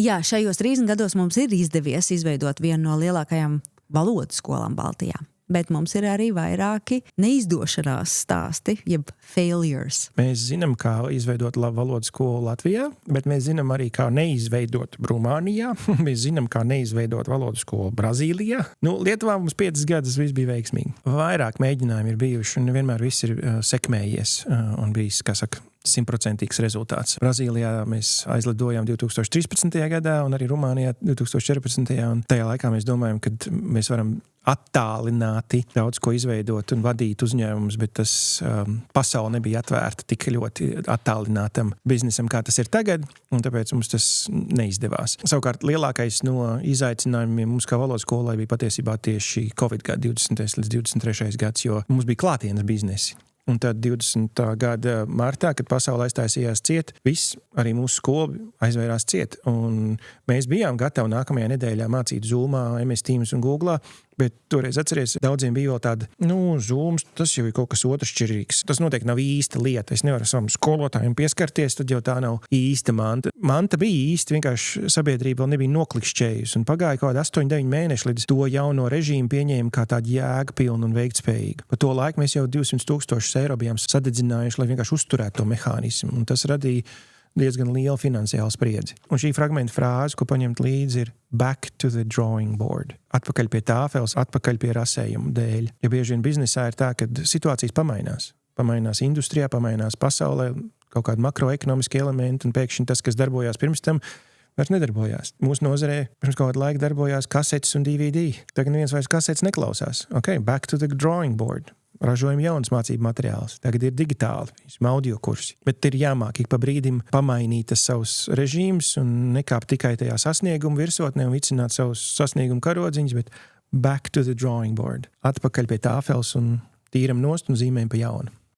Jā, šajos 30 gados mums ir izdevies izveidot vienu no lielākajām valodas skolām Baltijā. Bet mums ir arī vairāki neizdošanās stāsti, jeb failures. Mēs zinām, kā izveidot valodas skolu Latvijā, bet mēs zinām arī, kā neizveidot Rumānijā. Mēs zinām, kā neizveidot valodas skolu Brazīlijā. Lietuvā mums 5 gadus viss bija veiksmīgi. Vairāk mēģinājumi ir bijuši, un vienmēr viss ir sekmējies un bijis, 100% rezultāts. Brazīlijā mēs aizlidojām 2013. gadā un arī Rumānijā 2014. Un tajā laikā mēs domājam, ka mēs varam attālināti daudz ko izveidot un vadīt uzņēmumus, bet tas pasaule nebija atvērta tik ļoti attālinātam biznesam, kā tas ir tagad, un tāpēc mums tas neizdevās. Savukārt lielākais no izaicinājumiem mums kā valodas skolai bija patiesībā tieši Covid gada 20. līdz 23. gads, jo mums bija klātienes biznesi. Un tad 20. gada martā, kad pasaule aiztaisījās ciet, viss, arī mūsu skola aizvērās ciet. Un mēs bijām gatavi nākamajā nedēļā mācīt Zoomā, MS Teams un Googlā, bet toreiz atceries, daudziem bija vēl tāda, Zooms, tas jau ir kaut kas otršķirīgs. Tas noteikti nav īsta lieta. Es nevaru savam skolotājiem pieskarties, tad jau tā nav īsta manta. Manta bija īsta, vienkārši sabiedrība vēl nebija noklikšķējusi. Un pagāja kaut kādi 8-9 mēneši, līdz to jauno režīmu pieņēma kā tādu jēgpilnu un veiktspējīgu. Pa to laiku mēs jau 200,000 eiro bijām sadedzinājuši, lai vienkārši uzturētu to mehānismu. Un tas radīja diezgan liela finansiāla spriedzi. Un šī fragmenta frāze, ko paņemt līdzi, ir back to the drawing board. Atpakaļ pie tāfeles, atpakaļ pie rasējuma dēļ. Ja bieži vien biznesā ir tā, ka situācijas pamainās. Pamainās industrijā, pamainās pasaulē, kaut kādi makroekonomiski elementi, un pēkšņi tas, kas darbojās pirms tam, vairs nedarbojās. Mūsu nozarē pirms kādu laiku darbojās kasetes un DVD. Tagad neviens vairs kasetes neklausās. Back to the drawing board. Ražojam jaunas mācību materiālus. Tagad ir digitāli, audio kursi. Bet ir jāmāk ik pa brīdim pamainīt savus režīmus un nekāpt tikai tajā sasniegumu virsotnē un vicināt savus sasniegumu karodziņus, bet back to the drawing board. Atpakaļ pie tāfeles un tīram nost un zīmējam pa jaunu.